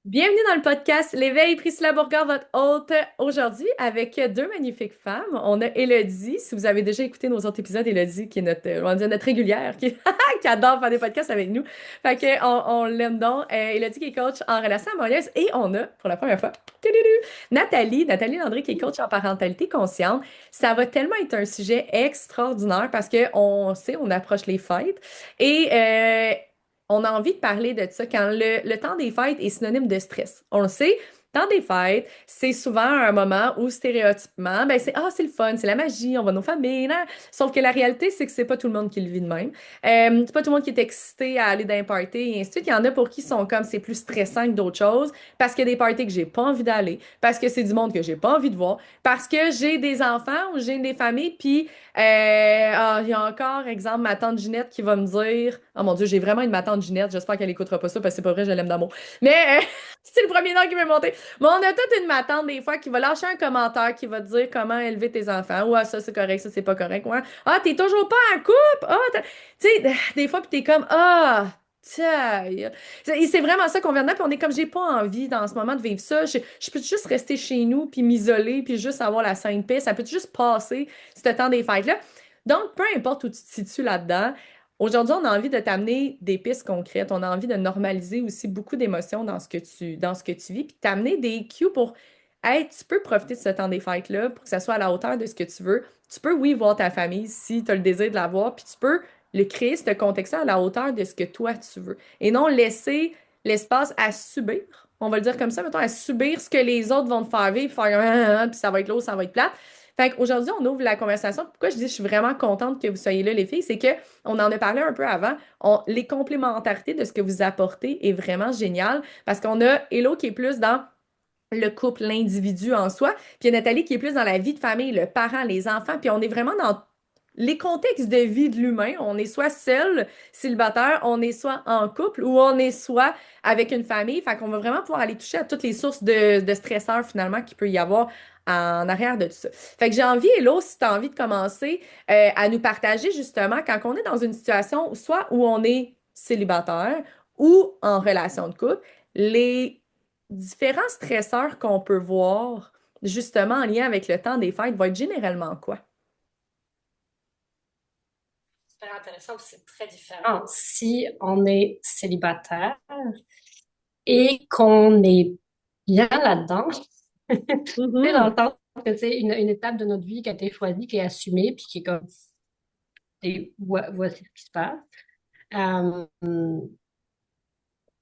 Bienvenue dans le podcast L'éveil, Priscilla Bourgard, votre hôte aujourd'hui avec deux magnifiques femmes. On a Élodie, si vous avez déjà écouté nos autres épisodes, Élodie qui est on va dire notre régulière, qui, qui adore faire des podcasts avec nous. Fait que on l'aime donc. Élodie qui est coach en relations amoureuses et on a, pour la première fois, Nathalie Landry qui est coach en parentalité consciente. Ça va tellement être un sujet extraordinaire parce que on sait, on approche les fêtes et on a envie de parler de ça quand le temps des fêtes est synonyme de stress. On le sait, temps des fêtes, c'est souvent un moment où stéréotypement, ben c'est le fun, c'est la magie, on va nos familles, là. Sauf que la réalité, c'est que c'est pas tout le monde qui le vit de même. C'est pas tout le monde qui est excité à aller dans un party et ainsi de suite. Il y en a pour qui sont comme c'est plus stressant que d'autres choses parce qu'il y a des parties que j'ai pas envie d'aller, parce que c'est du monde que j'ai pas envie de voir, parce que j'ai des enfants ou j'ai des familles, puis il y a encore, exemple, ma tante Ginette qui va me dire, oh mon Dieu, j'ai vraiment une ma tante Ginette, j'espère qu'elle écoutera pas ça parce que c'est pas vrai, je l'aime d'amour. Mais c'est le premier nom qui m'est monté. Mais on a toute une ma tante des fois qui va lâcher un commentaire qui va te dire comment élever tes enfants. Ouais, ça c'est correct, ça c'est pas correct. Ouais. Ah, t'es toujours pas en couple. Ah, tu sais, des fois, puis t'es comme, ah. Tiens, c'est vraiment ça qu'on vient de dire, puis on est comme j'ai pas envie dans ce moment de vivre ça. Je peux juste rester chez nous puis m'isoler puis juste avoir la sainte paix. Ça peut juste passer ce temps des fêtes-là. Donc, peu importe où tu te situes là-dedans, aujourd'hui, on a envie de t'amener des pistes concrètes. On a envie de normaliser aussi beaucoup d'émotions dans ce que tu vis, puis t'amener des cues pour, hey, tu peux profiter de ce temps des fêtes-là pour que ça soit à la hauteur de ce que tu veux. Tu peux, oui, voir ta famille si tu as le désir de la voir, puis tu peux le créer, ce contexte-là, à la hauteur de ce que toi, tu veux. Et non laisser l'espace à subir. On va le dire comme ça, mettons, à subir ce que les autres vont te faire vivre, faire puis ça va être lourd, ça va être plat. Fait qu'aujourd'hui, on ouvre la conversation. Pourquoi je dis que je suis vraiment contente que vous soyez là, les filles, c'est que on en a parlé un peu avant. Les complémentarités de ce que vous apportez est vraiment génial parce qu'on a Hello qui est plus dans le couple, l'individu en soi, puis il y a Nathalie qui est plus dans la vie de famille, le parent, les enfants, puis on est vraiment dans les contextes de vie de l'humain. On est soit seul, célibataire, on est soit en couple ou on est soit avec une famille. Fait qu'on va vraiment pouvoir aller toucher à toutes les sources de stresseurs finalement qu'il peut y avoir en arrière de tout ça. Fait que j'ai envie, Hello, si tu as envie de commencer à nous partager justement quand on est dans une situation soit où on est célibataire ou en relation de couple, les différents stresseurs qu'on peut voir justement en lien avec le temps des fêtes vont être généralement quoi? Super intéressant, c'est très différent. Si on est célibataire et qu'on est bien là-dedans, c'est dans le Mhm. temps que c'est une étape de notre vie qui a été choisie, qui est assumée, puis qui est comme, et voici ce qui se passe. Euh,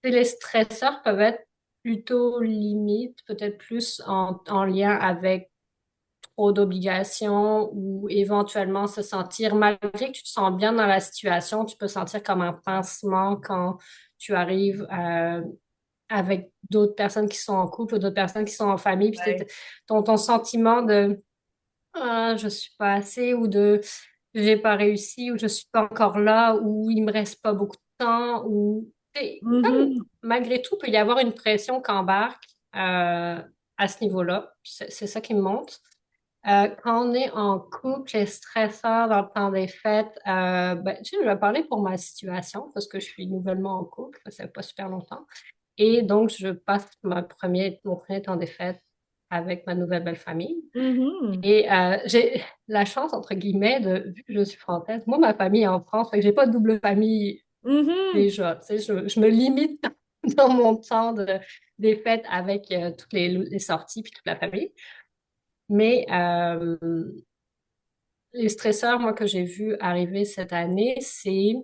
les stresseurs peuvent être plutôt limites, peut-être plus en lien avec trop d'obligations ou éventuellement se sentir, malgré que tu te sens bien dans la situation, tu peux sentir comme un pincement quand tu arrives avec d'autres personnes qui sont en couple ou d'autres personnes qui sont en famille, puis Ouais. ton sentiment de ah, je suis pas assez ou de j'ai pas réussi ou je suis pas encore là ou il me reste pas beaucoup de temps ou comme Mhm. malgré tout, peut y avoir une pression qu'embarque à ce niveau-là. C'est ça qui me monte. Quand on est en couple et stressant dans le temps des fêtes, ben, tu sais, je vais parler pour ma situation parce que je suis nouvellement en couple, ça fait pas super longtemps. Et donc, je passe mon premier temps des fêtes avec ma nouvelle belle famille. Mhm. Et j'ai la chance, entre guillemets, vu que je suis française, moi, ma famille est en France, fait que j'ai pas de double famille Mhm. déjà. Tu sais, je me limite dans mon temps des fêtes avec toutes les sorties puis toute la famille. Mais les stresseurs, moi, que j'ai vu arriver cette année, c'est,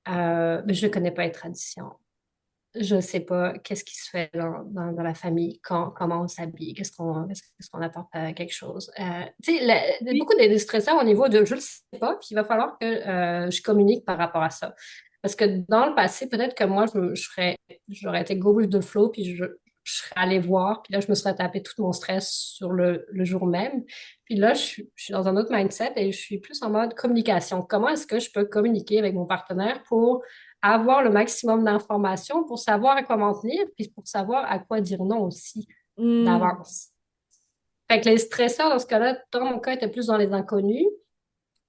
ben, je ne connais pas les traditions. Je ne sais pas qu'est-ce qui se fait dans la famille, comment on s'habille, qu'est-ce qu'on apporte à quelque chose. Tu sais, Oui. beaucoup des stresseurs au niveau de je ne le sais pas, puis il va falloir que je communique par rapport à ça. Parce que dans le passé, peut-être que moi, j'aurais été go with the flow, puis je serais allée voir, puis là, je me serais tapé tout mon stress sur le jour même. Puis là, je suis dans un autre mindset et je suis plus en mode communication. Comment est-ce que je peux communiquer avec mon partenaire pour avoir le maximum d'informations pour savoir à quoi m'en tenir, puis pour savoir à quoi dire non aussi Mhm. d'avance. Fait que les stresseurs, dans ce cas-là, dans mon cas, étaient plus dans les inconnus.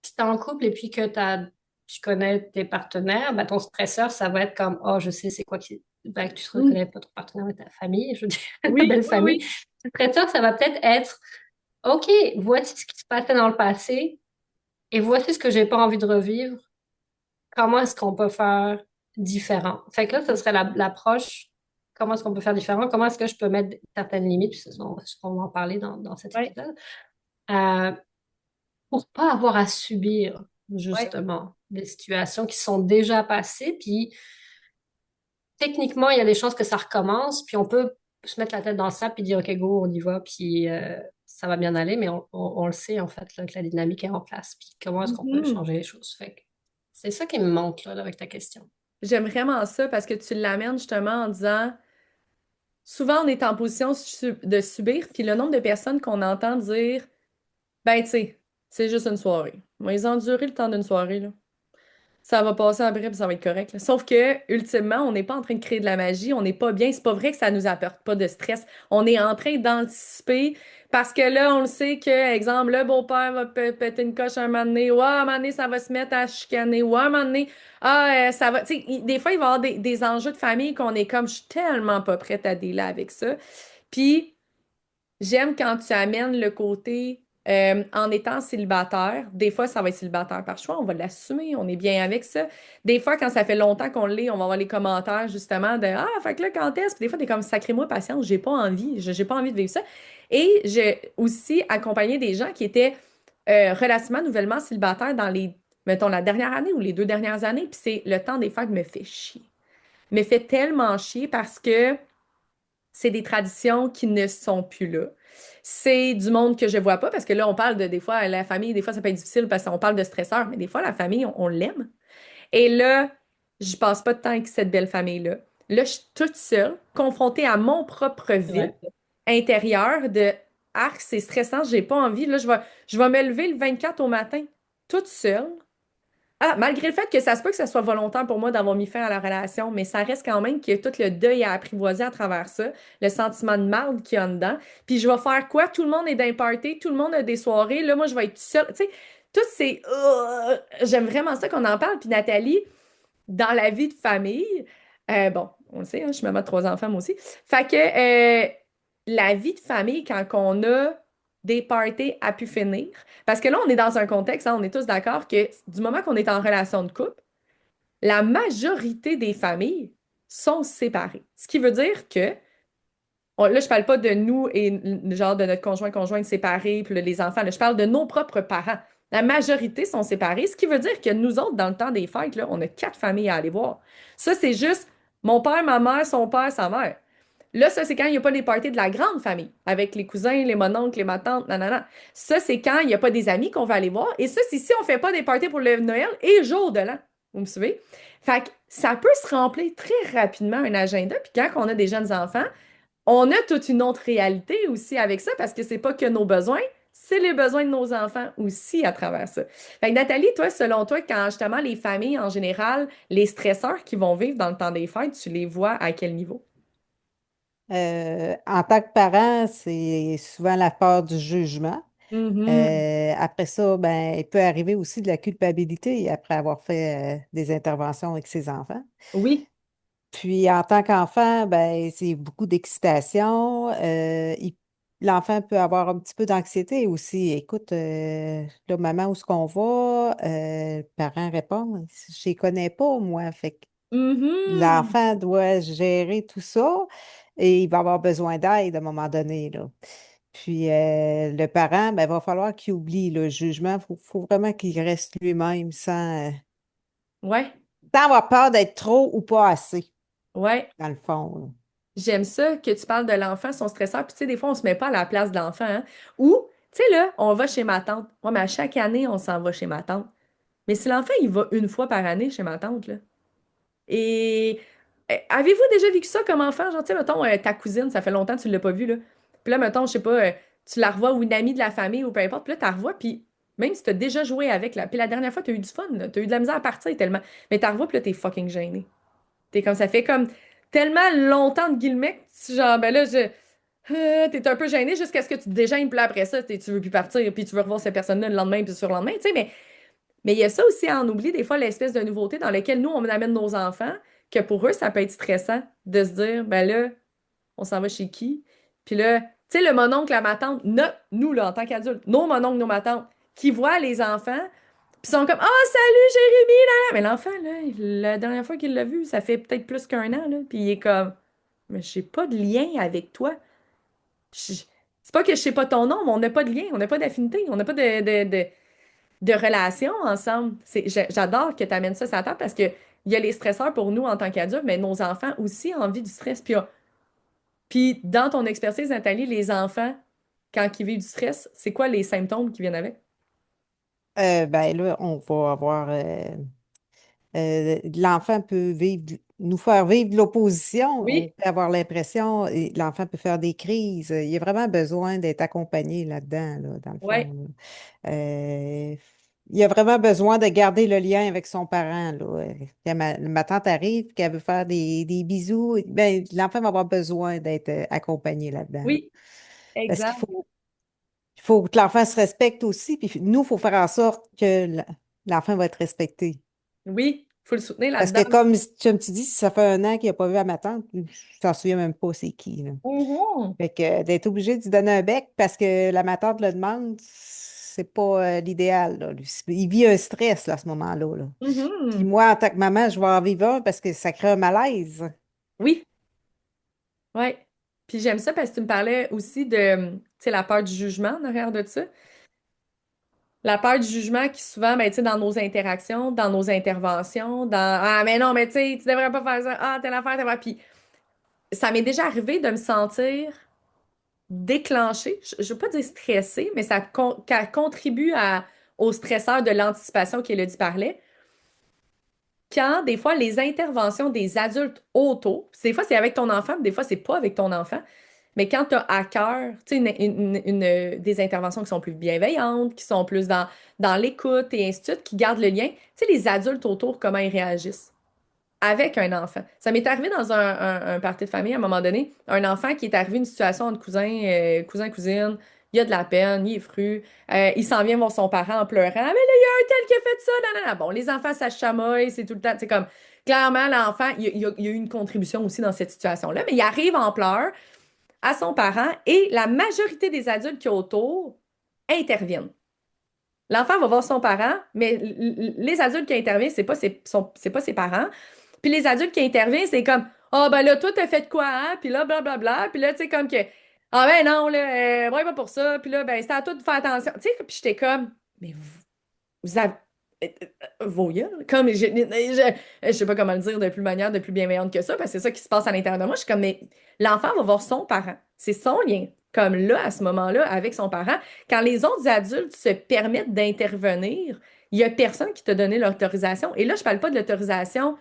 Si t'es en couple et puis tu connais tes partenaires, ben ton stresseur, ça va être comme, oh, je sais c'est quoi ben, que tu te Mm. reconnais pas ton partenaire et ta famille, je veux dire, ta Oui, belle oui, famille. oui. Après ça, ça va peut-être être, OK, voici ce qui se passait dans le passé et voici ce que j'ai pas envie de revivre. Comment est-ce qu'on peut faire différent? Fait que là, ce serait l'approche, comment est-ce qu'on peut faire différent? Comment est-ce que je peux mettre certaines limites? Puis c'est ce qu'on va en parler dans cet Ouais, épisode. Euh, pour pas avoir à subir, ouais. justement, des situations qui sont déjà passées. Puis techniquement, il y a des chances que ça recommence, puis on peut se mettre la tête dans le sable puis dire, OK, go, on y va, puis ça va bien aller, mais on le sait, en fait, là, que la dynamique est en place, puis comment est-ce qu'on peut Mhm. changer les choses. Fait que c'est ça qui me manque, là, avec ta question. J'aime vraiment ça parce que tu l'amènes justement en disant, souvent on est en position de subir, puis le nombre de personnes qu'on entend dire, ben tu sais, c'est juste une soirée. Moi, ils ont enduré le temps d'une soirée, là. Ça va passer après, puis ça va être correct, là. Sauf que, ultimement, on n'est pas en train de créer de la magie, on n'est pas bien. C'est pas vrai que ça nous apporte pas de stress. On est en train d'anticiper parce que là, on le sait que, exemple, le beau-père va péter une coche un moment donné, ou ah, un moment donné, ça va se mettre à chicaner, ou un moment donné, ah, ça va. Tu sais, des fois, il va y avoir des enjeux de famille qu'on est comme, je suis tellement pas prête à dealer avec ça. Puis, j'aime quand tu amènes le côté en étant célibataire. Des fois, ça va être célibataire par choix, on va l'assumer, on est bien avec ça. Des fois, quand ça fait longtemps qu'on l'est, on va avoir les commentaires justement de ah, fait que là, quand est-ce? Puis des fois, t'es comme sacrez-moi patience, j'ai pas envie, j'ai pas envie de vivre ça. Et j'ai aussi accompagné des gens qui étaient relativement nouvellement célibataires dans les, mettons, la dernière année ou les 2 dernières années, puis c'est le temps des fêtes me fait chier. Me fait tellement chier parce que c'est des traditions qui ne sont plus là. C'est du monde que je vois pas parce que là, on parle de des fois, la famille, des fois, ça peut être difficile parce qu'on parle de stresseurs, mais des fois, la famille, on l'aime. Et là, je passe pas de temps avec cette belle famille-là. Là, je suis toute seule, confrontée à mon propre C'est vide vrai. intérieur de arc, c'est stressant, j'ai pas envie. Là, je vais me lever le 24 au matin, toute seule, ah, malgré le fait que ça se peut que ça soit volontaire pour moi d'avoir mis fin à la relation, mais ça reste quand même que tout le deuil à apprivoiser à travers ça, le sentiment de marde qu'il y a en dedans. Puis je vais faire quoi? Tout le monde est d'un party, tout le monde a des soirées. Là, moi, je vais être seule. Tu sais, toutes ces... J'aime vraiment ça qu'on en parle. Puis Nathalie, dans la vie de famille, bon, on le sait, hein, je suis maman de 3 enfants, moi aussi. Fait que la vie de famille, quand on a des parties à pu finir, parce que là, on est dans un contexte, hein, on est tous d'accord que du moment qu'on est en relation de couple, la majorité des familles sont séparées. Ce qui veut dire que, là, je parle pas de nous et genre de notre conjointe séparé, puis là, les enfants, là, je parle de nos propres parents. La majorité sont séparés, ce qui veut dire que nous autres, dans le temps des fêtes, là, on a 4 familles à aller voir. Ça, c'est juste mon père, ma mère, son père, sa mère. Là, ça, c'est quand il n'y a pas les parties de la grande famille, avec les cousins, les mononcles, les matantes, nanana. Ça, c'est quand il n'y a pas des amis qu'on va aller voir. Et ça, c'est si on fait pas des parties pour le Noël et le jour de l'an. Vous me suivez? Fait que ça peut se remplir très rapidement un agenda. Puis quand on a des jeunes enfants, on a toute une autre réalité aussi avec ça parce que c'est pas que nos besoins, c'est les besoins de nos enfants aussi à travers ça. Fait que Nathalie, toi, selon toi, quand justement les familles en général, les stresseurs qui vont vivre dans le temps des fêtes, tu les vois à quel niveau? En tant que parent, c'est souvent la peur du jugement. Mhm. Après ça, ben, il peut arriver aussi de la culpabilité après avoir fait des interventions avec ses enfants. Oui. Puis en tant qu'enfant, ben, c'est beaucoup d'excitation. L'enfant peut avoir un petit peu d'anxiété aussi. Écoute, là, maman, où est-ce qu'on va? Le parent répond, je ne les connais pas, moi. Fait que Mhm. l'enfant doit gérer tout ça et il va avoir besoin d'aide à un moment donné, là. Puis le parent, ben, va falloir qu'il oublie le jugement. Faut vraiment qu'il reste lui-même Ouais, sans avoir peur d'être trop ou pas assez, ouais. dans le fond, là. J'aime ça que tu parles de l'enfant, son stresseur. Puis tu sais, des fois, on se met pas à la place de l'enfant, hein. Ou, tu sais, là, on va chez ma tante. Ouais, mais à chaque année, on s'en va chez ma tante. Mais si l'enfant, il va une fois par année chez ma tante, là. Et avez-vous déjà vécu ça comme enfant? Genre, tu sais, mettons, ta cousine, ça fait longtemps que tu l'as pas vue, là. Puis là, mettons, je sais pas, tu la revois ou une amie de la famille ou peu importe. Puis là, tu la revois, puis même si tu as déjà joué avec, là. Puis la dernière fois, tu as eu du fun, là. Tu as eu de la misère à partir tellement. Mais tu la revois, puis là, t'es fucking gêné. T'es comme, ça fait comme tellement longtemps de guillemets que genre, ben là, t'es un peu gêné jusqu'à ce que tu te dégênes, puis là, après ça, tu veux plus partir, puis tu veux revoir cette personne-là le lendemain, puis sur le lendemain, tu sais, mais il y a ça aussi à en oublier, des fois, l'espèce de nouveauté dans laquelle nous, on amène nos enfants, que pour eux, ça peut être stressant de se dire, ben là, on s'en va chez qui? Puis là, tu sais, le mononcle, la ma tante, nous, là, en tant qu'adultes, nos mononcles, nos ma tante, qui voient les enfants, puis sont comme, ah, salut, Jérémy, là, là. Mais l'enfant, là, la dernière fois qu'il l'a vu, ça fait peut-être plus qu'un an, là, puis il est comme, mais j'ai pas de lien avec toi. Je- C'est pas que je sais pas ton nom, mais on n'a pas de lien, on n'a pas d'affinité, on n'a pas de relation ensemble. J'adore que tu amènes ça sur la table parce que il y a les stresseurs pour nous en tant qu'adultes, mais nos enfants aussi ont envie du stress. Puis dans ton expertise, Nathalie, les enfants, quand ils vivent du stress, c'est quoi les symptômes qui viennent avec? Ben là, on va avoir l'enfant peut nous faire vivre de l'opposition. On Oui, peut avoir l'impression, et l'enfant peut faire des crises. Il y a vraiment besoin d'être accompagné là-dedans, là, dans le ouais, fond, là. Il y a vraiment besoin de garder le lien avec son parent, là. Quand ma tante arrive, qu'elle veut faire des bisous, ben, l'enfant va avoir besoin d'être accompagné là-dedans. oui, Parce exact. il faut que l'enfant se respecte aussi, puis nous, il faut faire en sorte que l'enfant va être respecté. Oui, il faut le soutenir Parce là-dedans. que comme tu dis, si ça fait un an qu'il n'a pas vu à ma tante, je t'en souviens même pas c'est qui, là. Mhm. Fait que d'être obligé de lui donner un bec parce que ma tante le demande, c'est pas l'idéal, là. Il vit un stress là, à ce moment-là, là. Puis Mhm. moi, en tant que maman, je vais en vivre un parce que ça crée un malaise. Oui, ouais. Puis j'aime ça parce que tu me parlais aussi de, tu sais, la peur du jugement en arrière de ça. La peur du jugement qui souvent, ben, tu sais, dans nos interactions, dans nos interventions, Ah, mais non, mais tu sais, tu devrais pas faire ça. Ah, telle affaire, telle affaire. Puis ça m'est déjà arrivé de me sentir déclenchée. Je veux pas dire stressée, mais ça contribue au stresseur de l'anticipation qu'Élodie parlait. Quand, des fois, les interventions des adultes autour, puis des fois, c'est avec ton enfant, puis des fois, c'est pas avec ton enfant. Mais quand tu as à cœur, tu sais, des interventions qui sont plus bienveillantes, qui sont plus dans l'écoute et ainsi de suite, qui gardent le lien, tu sais, les adultes autour, comment ils réagissent avec un enfant. Ça m'est arrivé dans un party de famille à un moment donné, un enfant qui est arrivé une situation entre cousins, cousin-cousine, il a de la peine, il est fru, il s'en vient voir son parent en pleurant, mais là, il y a un tel qui a fait ça, non, non, non. Bon, les enfants, ça se chamaille, c'est tout le temps, c'est comme, clairement, l'enfant, il y a eu une contribution aussi dans cette situation-là, mais il arrive en pleurs à son parent et la majorité des adultes qui sont autour interviennent. L'enfant va voir son parent, mais les adultes qui interviennent, c'est pas ses parents. Puis les adultes qui interviennent, c'est comme, ah ben là, toi, t'as fait quoi, hein? Puis là, blablabla. Puis là, tu sais, comme que, ah ben non, là, ouais, pas pour ça. Puis là, ben, c'est à toi de faire attention. Tu sais, puis j'étais comme, mais vous avez. Vos gueules. Comme, je sais pas comment le dire de plus manière, de plus bienveillante que ça, parce que c'est ça qui se passe à l'intérieur de moi. Je suis comme, mais l'enfant va voir son parent. C'est son lien. Comme là, à ce moment-là, avec son parent. Quand les autres adultes se permettent d'intervenir, il y a personne qui t'a donné l'autorisation. Et là, je parle pas de l'autorisation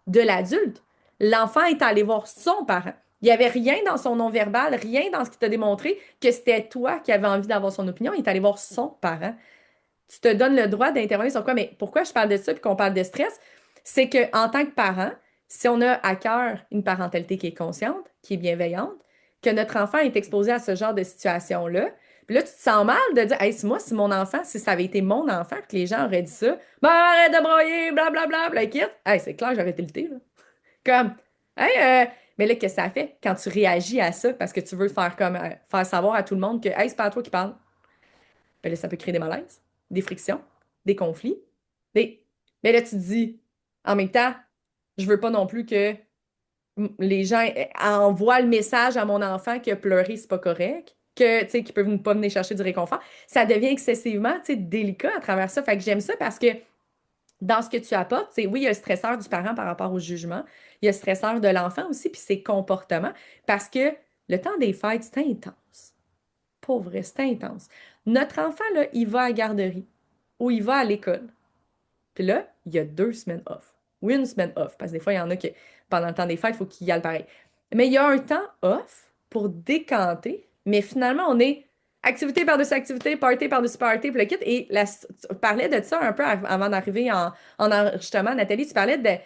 de l'adulte. L'enfant est allé voir son parent. Il n'y avait rien dans son non-verbal, rien dans ce qui t'a démontré que c'était toi qui avais envie d'avoir son opinion. Il est allé voir son parent. Tu te donnes le droit d'intervenir sur quoi? Mais pourquoi je parle de ça et qu'on parle de stress? C'est qu'en tant que parent, si on a à cœur une parentalité qui est consciente, qui est bienveillante, que notre enfant est exposé à ce genre de situation-là, puis là, tu te sens mal de dire, hey, si mon enfant, si ça avait été mon enfant, que les gens auraient dit ça, ben arrête de broyer, blablabla, bla, quitte. Hey, c'est clair, j'aurais été le thé, là. Comme, hey, mais là, qu'est-ce que ça fait quand tu réagis à ça parce que tu veux faire comme, faire savoir à tout le monde que, hey, c'est pas à toi qui parle? Ben là, ça peut créer des malaises, des frictions, des conflits. Des... Mais là, tu te dis, en même temps, je veux pas non plus que les gens envoient le message à mon enfant que pleurer, c'est pas correct, que, tu sais, qu'ils peuvent pas venir chercher du réconfort. Ça devient excessivement, tu sais, délicat à travers ça. Fait que j'aime ça parce que dans ce que tu apportes, c'est oui, il y a le stresseur du parent par rapport au jugement, il y a le stresseur de l'enfant aussi, puis ses comportements, parce que le temps des fêtes, c'est intense. Pour vrai, c'est intense. Notre enfant, là, il va à la garderie ou il va à l'école. Puis là, il y a 2 semaines off. Ou une semaine off, parce que des fois, il y en a qui, pendant le temps des fêtes, il faut qu'il y aille pareil. Mais il y a un temps off pour décanter, mais finalement, on est activité par-dessus activité, party par-dessus party, puis le kit. Et tu parlais de ça un peu avant d'arriver en enregistrement, Nathalie, tu parlais de, tu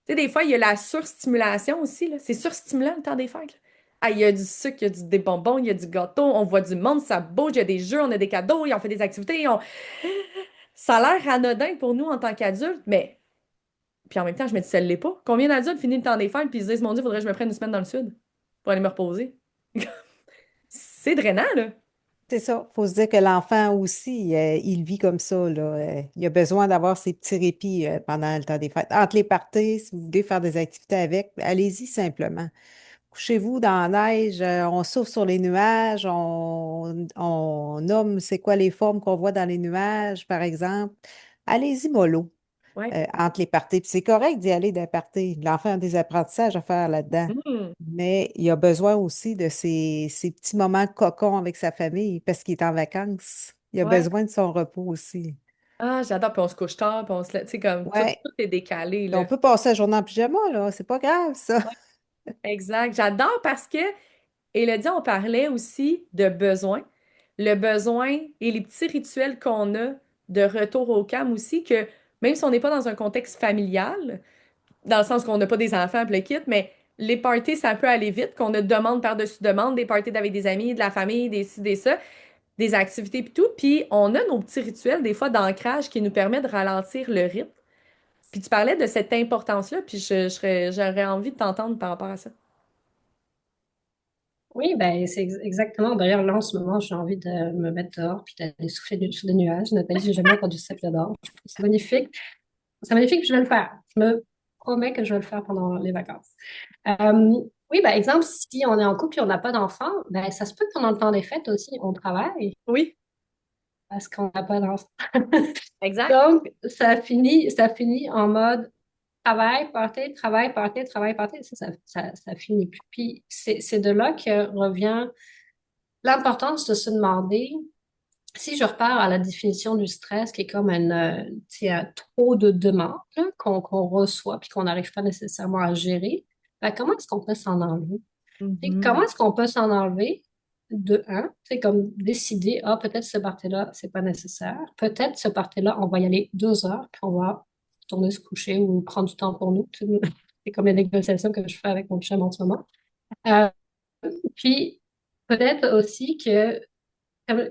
sais, des fois, il y a la surstimulation aussi, là. C'est surstimulant le temps des fêtes, là. Ah, il y a du sucre, il y a des bonbons, il y a du gâteau, on voit du monde, ça bouge, il y a des jeux, on a des cadeaux, on fait des activités. Ça a l'air anodin pour nous en tant qu'adultes, mais Puis en même temps, je me dis, ça l'est pas. Combien d'adultes finissent le temps des fêtes puis ils se disent, mon Dieu, faudrait que je me prenne une semaine dans le sud pour aller me reposer. C'est drainant, là. C'est ça. Il faut se dire que l'enfant aussi, il vit comme ça, là. Il a besoin d'avoir ses petits répits pendant le temps des fêtes. Entre les parties, si vous voulez faire des activités avec, allez-y simplement. Couchez-vous dans la neige, on souffle sur les nuages, on nomme c'est quoi les formes qu'on voit dans les nuages, par exemple. Allez-y mollo Ouais. entre les parties. Puis c'est correct d'y aller d'un party. L'enfant a des apprentissages à faire là-dedans. Hmm. Mais il a besoin aussi de ces petits moments cocon avec sa famille parce qu'il est en vacances. Il a Ouais. besoin de son repos aussi. Ah, j'adore. Puis on se couche tard, puis on se... Tu sais, comme, Ouais. tout est décalé, Puis on là. peut passer la journée en pyjama, là. C'est pas grave, ça. Ouais. Exact. J'adore parce que, Élodie, on parlait aussi de besoin. Le besoin et les petits rituels qu'on a de retour au calme aussi, que même si on n'est pas dans un contexte familial, dans le sens qu'on n'a pas des enfants, puis le kit, mais les parties, ça peut aller vite, qu'on a demande par-dessus demande, des parties avec des amis, de la famille, des ci, des ça, des activités, puis tout. Puis on a nos petits rituels, des fois, d'ancrage qui nous permettent de ralentir le rythme. Puis tu parlais de cette importance-là, puis j'aurais envie de t'entendre par rapport à ça. Oui, ben c'est exactement. D'ailleurs, là, en ce moment, j'ai envie de me mettre dehors puis d'aller souffler sur des nuages. Nathalie, j'ai jamais entendu ça, puis j'adore. Je trouve que c'est magnifique. C'est magnifique, je vais le faire. Je me promets que je vais le faire pendant les vacances. Oui, ben exemple, si on est en couple et on n'a pas d'enfant, ben ça se peut que pendant le temps des fêtes aussi, on travaille Oui, parce qu'on n'a pas d'enfant. exact. Donc, ça finit en mode travail, party, travail, party. Ça finit plus. Puis c'est de là que revient l'importance de se demander, si je repars à la définition du stress, qui est comme tu sais, un trop de demandes là, qu'on reçoit puis qu'on n'arrive pas nécessairement à gérer, ben, comment est-ce qu'on peut s'en enlever? Tu sais, comment Mhm. est-ce qu'on peut s'en enlever? De un, c'est comme décider, ah, peut-être ce party-là, c'est pas nécessaire. Peut-être ce party-là, on va y aller 2 heures, puis on va tourner se coucher ou prendre du temps pour nous. C'est comme les négociations que je fais avec mon chum en ce moment. Euh, puis, peut-être aussi que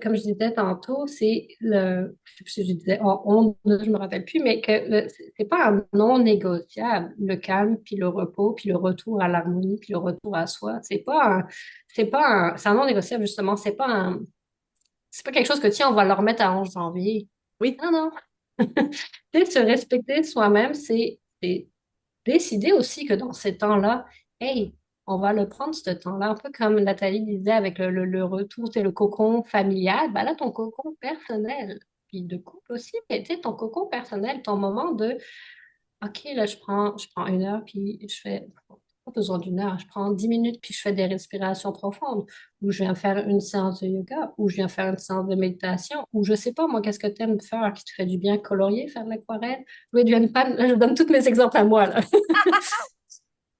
comme je disais tantôt, c'est je sais plus si je disais, je me rappelle plus, mais que c'est pas un non négociable, le calme, puis le repos, puis le retour à l'harmonie, puis le retour à soi. C'est un non négociable, justement. C'est pas quelque chose que, tiens, on va le remettre à 11 janvier. Oui. Non, non. Tu sais, se respecter soi-même, c'est décider aussi que dans ces temps-là, hey, on va le prendre ce temps-là, un peu comme Nathalie disait avec le retour, c'est le cocon familial, ben là, ton cocon personnel, puis de couple aussi, mais tu sais, ton cocon personnel, ton moment de, OK, là, je prends 1 heure, puis je fais, pas besoin d'1 heure, je prends 10 minutes, puis je fais des respirations profondes, ou je viens faire une séance de yoga, ou je viens faire une séance de méditation, ou je sais pas, moi, qu'est-ce que tu aimes faire qui te fait du bien, colorier, faire de l'aquarelle, jouer du handpan, là, je donne tous mes exemples à moi, là.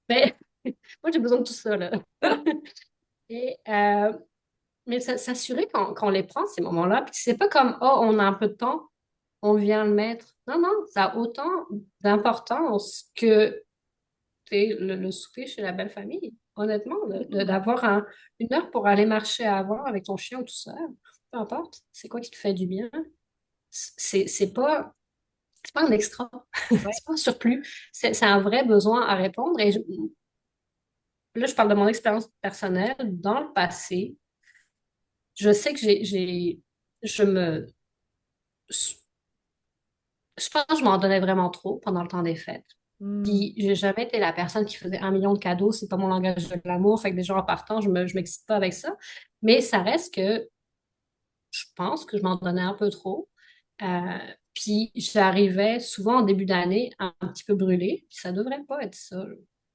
Mais moi, j'ai besoin de tout ça, là. Et, mais s'assurer qu'on les prend, ces moments-là. Puis c'est pas comme, oh, on a un peu de temps, on vient le mettre. Non, non, ça a autant d'importance que tu sais, le souper chez la belle famille. Honnêtement, d'avoir 1 heure pour aller marcher à avoir avec ton chien ou tout seul, peu importe, c'est quoi qui te fait du bien. C'est c'est pas, c'est pas un extra, Ouais. c'est pas un surplus, c'est un vrai besoin à répondre. Et là, je parle de mon expérience personnelle. Dans le passé, je sais que je me, je pense que je m'en donnais vraiment trop pendant le temps des fêtes. Hmm. Puis, j'ai jamais été la personne qui faisait 1 million de cadeaux. C'est pas mon langage de l'amour. Fait que déjà en partant, je m'excite pas avec ça. Mais ça reste que je pense que je m'en donnais un peu trop. Euh, puis, j'arrivais souvent en début d'année un petit peu brûlée. Puis, ça devrait pas être ça.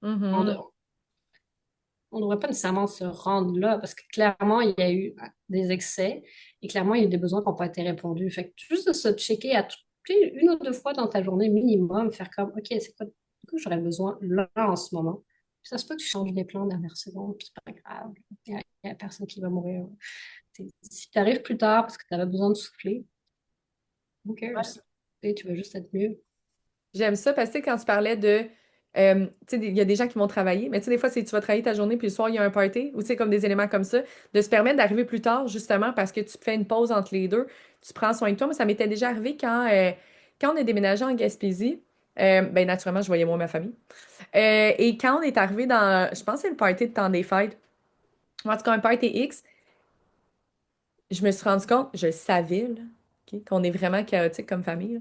On, Mhm. on devrait pas nécessairement se rendre là parce que clairement, il y a eu des excès et clairement, il y a eu des besoins qui n'ont pas été répondus. Fait que juste de se checker tu sais, 1 ou 2 fois dans ta journée minimum, faire comme, OK, c'est quoi que j'aurais besoin là en ce moment. Puis ça se peut que tu changes les plans dernière seconde, puis c'est pas grave. Il y a personne qui va mourir. Si tu arrives plus tard parce que tu avais besoin de souffler, who cares? Tu vas juste être mieux. J'aime ça parce que tu sais, quand tu parlais de. Tu sais, il y a des gens qui vont travailler, mais tu sais, des fois, c'est tu vas travailler ta journée, puis le soir, il y a un party, ou tu sais, comme des éléments comme ça, de se permettre d'arriver plus tard, justement, parce que tu fais une pause entre les deux, tu prends soin de toi. Moi, ça m'était déjà arrivé quand on a déménagé en Gaspésie. Ben, naturellement, je voyais moins ma famille. Et quand on est arrivé dans, je pense que c'est le party de temps des fêtes, en tout cas, un party X, je me suis rendu compte, je le savais, là, ok, qu'on est vraiment chaotique comme famille, là.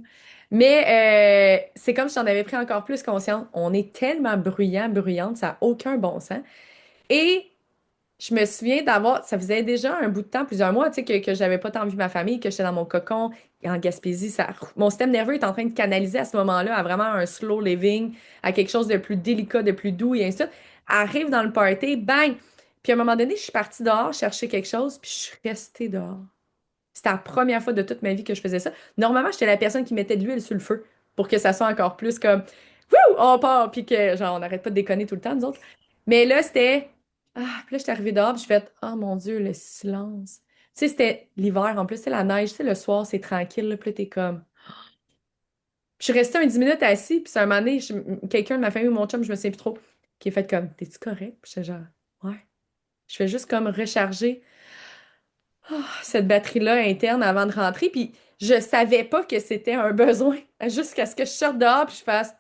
Mais c'est comme si j'en avais pris encore plus conscience. On est tellement bruyant, bruyante, ça n'a aucun bon sens. Et je me souviens d'avoir, ça faisait déjà un bout de temps, plusieurs mois, tu sais, que j'avais pas tant vu ma famille, que j'étais dans mon cocon en Gaspésie. Mon système nerveux est en train de canaliser à ce moment-là à vraiment un slow living, à quelque chose de plus délicat, de plus doux et ainsi de suite. Arrive dans le party, bang! Puis à un moment donné, je suis partie dehors chercher quelque chose, puis je suis restée dehors. C'était la première fois de toute ma vie que je faisais ça. Normalement, j'étais la personne qui mettait de l'huile sur le feu pour que ça soit encore plus comme Wouh! On part! Puis que, genre, on n'arrête pas de déconner tout le temps, nous autres. Mais là, c'était. Ah, puis là, j'étais arrivée dehors, puis je fait Oh mon Dieu, le silence. Tu sais, c'était l'hiver en plus, c'est la neige, tu sais, le soir, c'est tranquille, là, puis là, t'es comme. Puis je suis restée un 10 minutes assis, puis c'est un moment donné, quelqu'un de ma famille ou mon chum, je me souviens plus trop, qui est fait comme T'es-tu correct? Puis j'étais genre Ouais. Je fais juste comme recharger cette batterie-là interne avant de rentrer. Puis je savais pas que c'était un besoin jusqu'à ce que je sorte dehors puis je fasse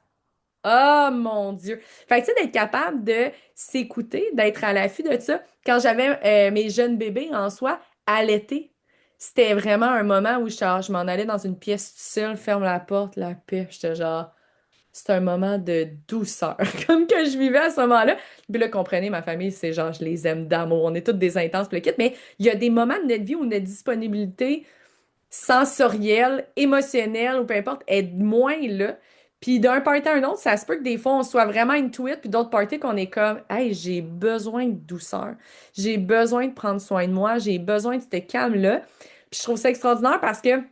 Oh mon Dieu. Fait que tu sais, d'être capable de s'écouter, d'être à l'affût de ça. Quand j'avais mes jeunes bébés en soi, à l'été, c'était vraiment un moment où je m'en allais dans une pièce toute seule, ferme la porte, la paix. J'étais genre, c'est un moment de douceur, comme que je vivais à ce moment-là. Puis là, comprenez, ma famille, c'est genre, je les aime d'amour. On est toutes des intenses, puis le kit, mais il y a des moments de notre vie où notre disponibilité sensorielle, émotionnelle, ou peu importe, est moins là. Puis d'un party à un autre, ça se peut que des fois, on soit vraiment into it, puis d'autres parties qu'on est comme, hey, j'ai besoin de douceur. J'ai besoin de prendre soin de moi. J'ai besoin de ce calme-là. Puis je trouve ça extraordinaire parce que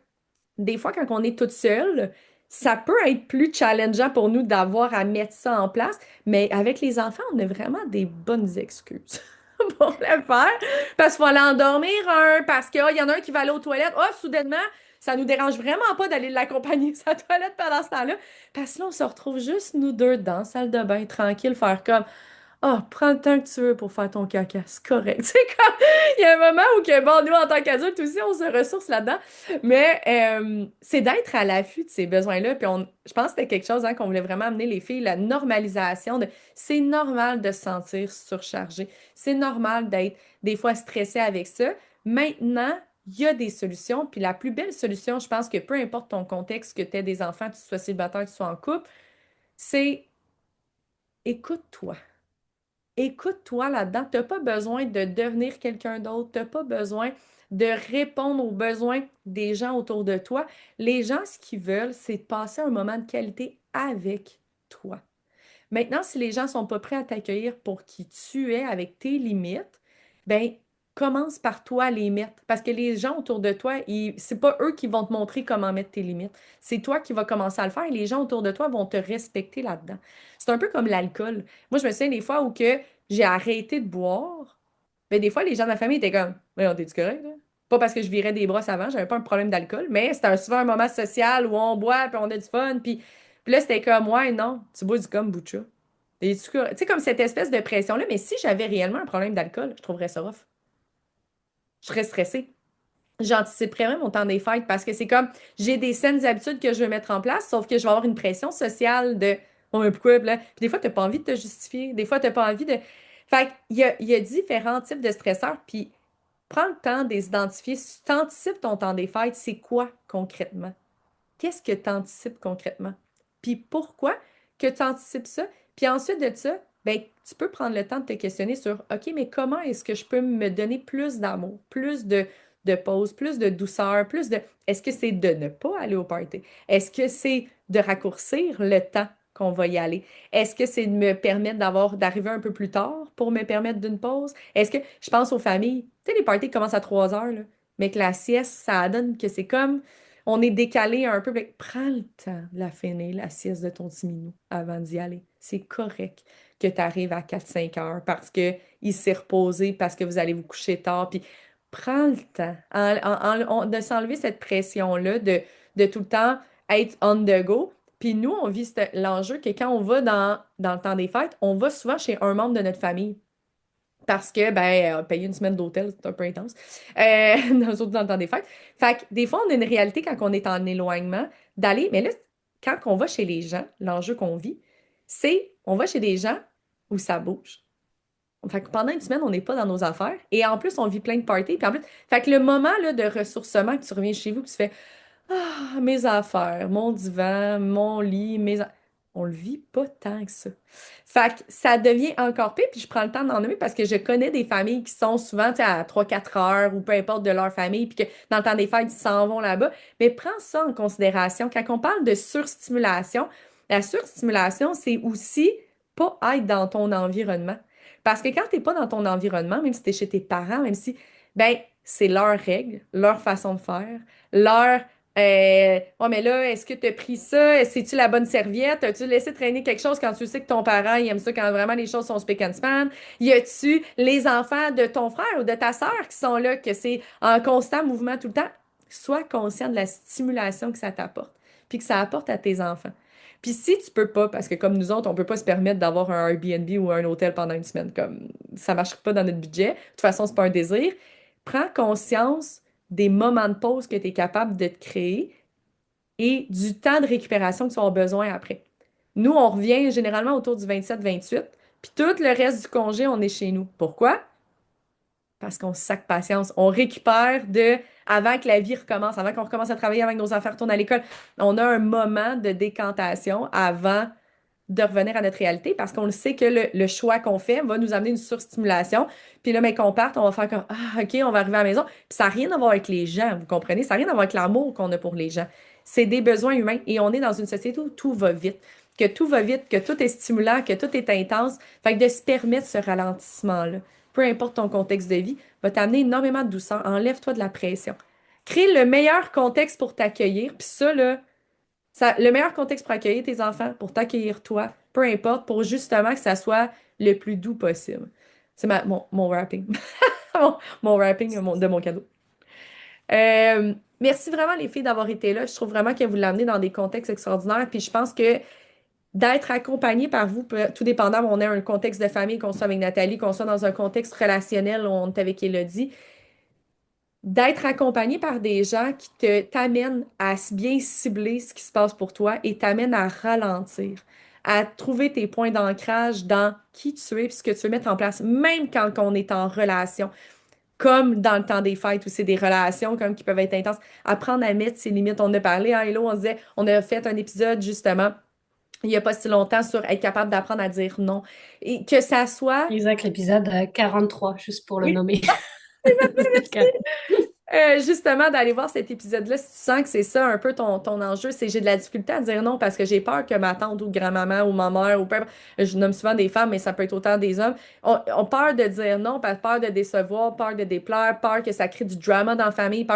des fois, quand on est toute seule, ça peut être plus challengeant pour nous d'avoir à mettre ça en place, mais avec les enfants, on a vraiment des bonnes excuses pour le faire. Parce qu'il faut aller endormir un, parce qu'il y en a un qui va aller aux toilettes. Oh, soudainement, ça nous dérange vraiment pas d'aller l'accompagner sa toilette pendant ce temps-là. Parce que là, on se retrouve juste nous deux dans la salle de bain, tranquille, faire comme Ah, prends le temps que tu veux pour faire ton caca, c'est correct. Tu sais, comme, il y a un moment où, que, bon, nous, en tant qu'adultes aussi, on se ressource là-dedans. Mais c'est d'être à l'affût de ces besoins-là. Puis je pense que c'était quelque chose hein, qu'on voulait vraiment amener les filles, la normalisation de c'est normal de se sentir surchargé. C'est normal d'être des fois stressé avec ça. Maintenant, il y a des solutions. Puis la plus belle solution, je pense que peu importe ton contexte, que tu aies des enfants, que tu sois célibataire, que tu sois en couple, c'est écoute-toi. Écoute-toi là-dedans. Tu n'as pas besoin de devenir quelqu'un d'autre. Tu n'as pas besoin de répondre aux besoins des gens autour de toi. Les gens, ce qu'ils veulent, c'est de passer un moment de qualité avec toi. Maintenant, si les gens sont pas prêts à t'accueillir pour qui tu es, avec tes limites, ben commence par toi à les mettre. Parce que les gens autour de toi, c'est pas eux qui vont te montrer comment mettre tes limites. C'est toi qui vas commencer à le faire et les gens autour de toi vont te respecter là-dedans. C'est un peu comme l'alcool. Moi, je me souviens des fois où que j'ai arrêté de boire, ben des fois, les gens de ma famille étaient comme, mais on t'es-tu correct, là? Pas parce que je virais des brosses avant, j'avais pas un problème d'alcool, mais c'était souvent un moment social où on boit, puis on a du fun, puis là, c'était comme, ouais, non, tu bois du kombucha. Tu sais, comme cette espèce de pression-là, mais si j'avais réellement un problème d'alcool, je trouverais ça rough. Je serais stressée. J'anticiperais même mon temps des fêtes parce que c'est comme, j'ai des saines habitudes que je veux mettre en place, sauf que je vais avoir une pression sociale de, oh, mais pourquoi, là? Puis des fois, t'as pas envie de te justifier. Des fois, t'as pas envie de. Fait qu'il y a différents types de stresseurs, puis prends le temps de les identifier. Si tu anticipes ton temps des fêtes, c'est quoi concrètement? Qu'est-ce que tu anticipes concrètement? Puis pourquoi que tu anticipes ça? Puis ensuite de ça, ben, tu peux prendre le temps de te questionner sur, OK, mais comment est-ce que je peux me donner plus d'amour, plus de pause, plus de douceur, plus de... Est-ce que c'est de ne pas aller au party? Est-ce que c'est de raccourcir le temps qu'on va y aller? Est-ce que c'est de me permettre d'arriver un peu plus tard pour me permettre d'une pause? Est-ce que je pense aux familles? Tu sais, les parties commencent à 3 heures, là, mais que la sieste, ça donne que c'est comme on est décalé un peu. Mais prends le temps de la finir, la sieste de ton petit minou, avant d'y aller. C'est correct que tu arrives à 4-5 heures parce que il s'est reposé, parce que vous allez vous coucher tard. Puis prends le temps de s'enlever cette pression-là de tout le temps être on the go. Puis nous, on vit l'enjeu que quand on va dans le temps des fêtes, on va souvent chez un membre de notre famille. Parce que, ben, payer une semaine d'hôtel, c'est un peu intense. Surtout dans le temps des fêtes. Fait que des fois, on a une réalité quand on est en éloignement d'aller. Mais là, quand on va chez les gens, l'enjeu qu'on vit, c'est on va chez des gens où ça bouge. Fait que pendant une semaine, on n'est pas dans nos affaires. Et en plus, on vit plein de parties. Puis en plus, fait que le moment là, de ressourcement que tu reviens chez vous, que tu fais ah, mes affaires, mon divan, mon lit, on le vit pas tant que ça. Fait que ça devient encore pire, puis je prends le temps d'en nommer parce que je connais des familles qui sont souvent, tu sais, à 3 4 heures ou peu importe de leur famille, puis que dans le temps des fêtes, ils s'en vont là-bas. Mais prends ça en considération. Quand on parle de surstimulation, la surstimulation, c'est aussi pas être dans ton environnement. Parce que quand t'es pas dans ton environnement, même si t'es chez tes parents, même si, ben, c'est leurs règles, leur façon de faire, leur ouais, mais là, est-ce que tu as pris ça? C'est-tu la bonne serviette? As-tu laissé traîner quelque chose quand tu sais que ton parent, il aime ça quand vraiment les choses sont spick and span? Y a-tu les enfants de ton frère ou de ta sœur qui sont là, que c'est en constant mouvement tout le temps? Sois conscient de la stimulation que ça t'apporte, puis que ça apporte à tes enfants. Puis si tu peux pas, parce que comme nous autres, on peut pas se permettre d'avoir un Airbnb ou un hôtel pendant une semaine, comme ça marche pas dans notre budget, de toute façon, c'est pas un désir, prends conscience des moments de pause que tu es capable de te créer et du temps de récupération que tu vas avoir besoin après. Nous, on revient généralement autour du 27-28, puis tout le reste du congé, on est chez nous. Pourquoi? Parce qu'on se sac patience. On récupère avant que la vie recommence, avant qu'on recommence à travailler, avant que nos enfants retournent à l'école. On a un moment de décantation avant de revenir à notre réalité parce qu'on le sait que le choix qu'on fait va nous amener une surstimulation. Puis là, mais qu'on parte, on va faire comme ah, OK, on va arriver à la maison. Puis ça n'a rien à voir avec les gens, vous comprenez? Ça n'a rien à voir avec l'amour qu'on a pour les gens. C'est des besoins humains et on est dans une société où tout va vite. Que tout va vite, que tout est stimulant, que tout est intense. Fait que de se permettre ce ralentissement-là, peu importe ton contexte de vie, va t'amener énormément de douceur. Enlève-toi de la pression. Crée le meilleur contexte pour t'accueillir. Puis ça, là, le meilleur contexte pour accueillir tes enfants, pour t'accueillir toi, peu importe, pour justement que ça soit le plus doux possible. C'est mon wrapping. Mon wrapping de mon cadeau. Merci vraiment les filles d'avoir été là. Je trouve vraiment que vous l'amenez dans des contextes extraordinaires. Puis je pense que d'être accompagné par vous, tout dépendant, on a un contexte de famille, qu'on soit avec Nathalie, qu'on soit dans un contexte relationnel où on est avec Élodie, d'être accompagné par des gens qui t'amènent à bien cibler ce qui se passe pour toi et t'amènent à ralentir, à trouver tes points d'ancrage dans qui tu es et ce que tu veux mettre en place, même quand on est en relation, comme dans le temps des fêtes où c'est des relations comme qui peuvent être intenses, apprendre à mettre ses limites. On a parlé, hein, Hello, on disait, on a fait un épisode justement il n'y a pas si longtemps sur être capable d'apprendre à dire non. Et que ça soit... Exact, l'épisode 43, juste pour le Oui. nommer. Justement, d'aller voir cet épisode-là, si tu sens que c'est ça un peu ton enjeu, c'est j'ai de la difficulté à dire non parce que j'ai peur que ma tante ou grand-maman ou ma mère ou peu importe, je nomme souvent des femmes, mais ça peut être autant des hommes, ont peur de dire non, peur de décevoir, peur de déplaire, peur que ça crée du drama dans la famille,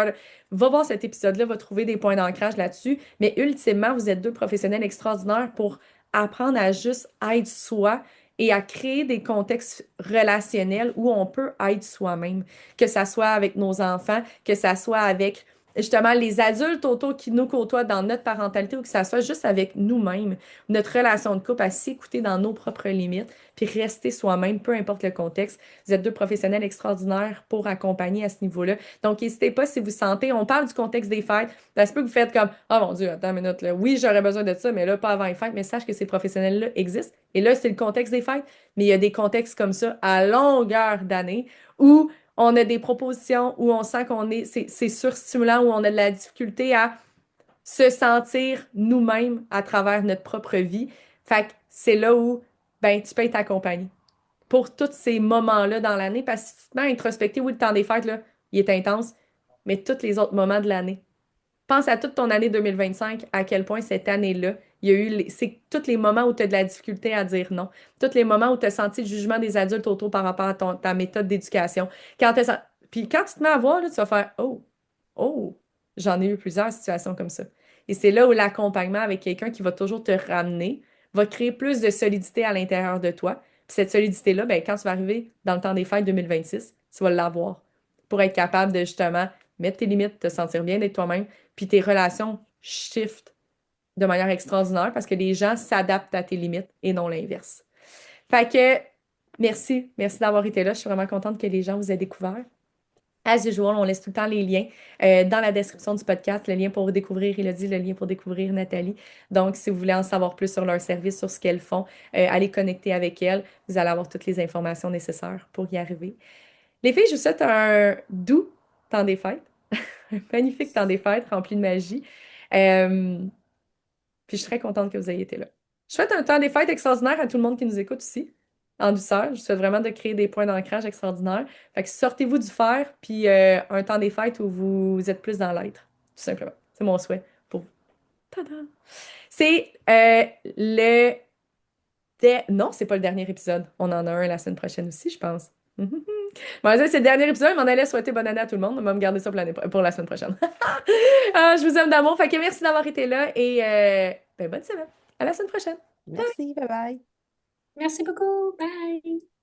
Va voir cet épisode-là, va trouver des points d'ancrage là-dessus, mais ultimement, vous êtes deux professionnels extraordinaires pour apprendre à juste être soi et à créer des contextes relationnels où on peut être soi-même que ça soit avec nos enfants, que ça soit avec justement les adultes autour qui nous côtoient dans notre parentalité ou que ça soit juste avec nous-mêmes, notre relation de couple, à s'écouter dans nos propres limites, puis rester soi-même, peu importe le contexte. Vous êtes deux professionnels extraordinaires pour accompagner à ce niveau-là. Donc, n'hésitez pas si vous sentez, on parle du contexte des fêtes, ça se peut que vous faites comme, oh mon Dieu, attends une minute, là. Oui, j'aurais besoin de ça, mais là, pas avant les fêtes, mais sache que ces professionnels-là existent. Et là, c'est le contexte des fêtes, mais il y a des contextes comme ça à longueur d'année où on a des propositions où on sent c'est surstimulant, où on a de la difficulté à se sentir nous-mêmes à travers notre propre vie. Fait que c'est là où, ben, tu peux être accompagné pour tous ces moments-là dans l'année, parce que si tu te mets à introspecter, oui, le temps des fêtes, là, il est intense, mais tous les autres moments de l'année. Pense à toute ton année 2025, à quel point cette année-là, il y a eu c'est tous les moments où tu as de la difficulté à dire non, tous les moments où tu as senti le jugement des adultes autour par rapport à ta méthode d'éducation. Puis quand tu te mets à voir, là, tu vas faire oh, oh, j'en ai eu plusieurs situations comme ça. Et c'est là où l'accompagnement avec quelqu'un qui va toujours te ramener va créer plus de solidité à l'intérieur de toi. Puis cette solidité-là, ben, quand tu vas arriver dans le temps des fêtes 2026, tu vas l'avoir pour être capable de justement mettre tes limites, te sentir bien d'être toi-même, puis tes relations shift de manière extraordinaire parce que les gens s'adaptent à tes limites et non l'inverse. Fait que merci d'avoir été là. Je suis vraiment contente que les gens vous aient découvert. As usual, on laisse tout le temps les liens dans la description du podcast, le lien pour découvrir Élodie, le lien pour découvrir Nathalie. Donc, si vous voulez en savoir plus sur leur service, sur ce qu'elles font, allez connecter avec elles. Vous allez avoir toutes les informations nécessaires pour y arriver. Les filles, je vous souhaite un doux temps des fêtes, un magnifique temps des fêtes rempli de magie. Euh, Puis je suis très contente que vous ayez été là. Je souhaite un temps des fêtes extraordinaire à tout le monde qui nous écoute aussi, en douceur. Je souhaite vraiment de créer des points d'ancrage extraordinaires. Fait que sortez-vous du fer, puis un temps des fêtes où vous êtes plus dans l'être, tout simplement. C'est mon souhait pour vous. Tada! C'est le... Non, c'est pas le dernier épisode. On en a un la semaine prochaine aussi, je pense. Bon, ça, c'est le dernier épisode, mais on allait souhaiter bonne année à tout le monde. On va me garder ça pour la semaine prochaine. Ah, je vous aime d'amour. Fait que merci d'avoir été là et ben, bonne semaine. À la semaine prochaine. Merci, bye bye. Merci beaucoup. Bye.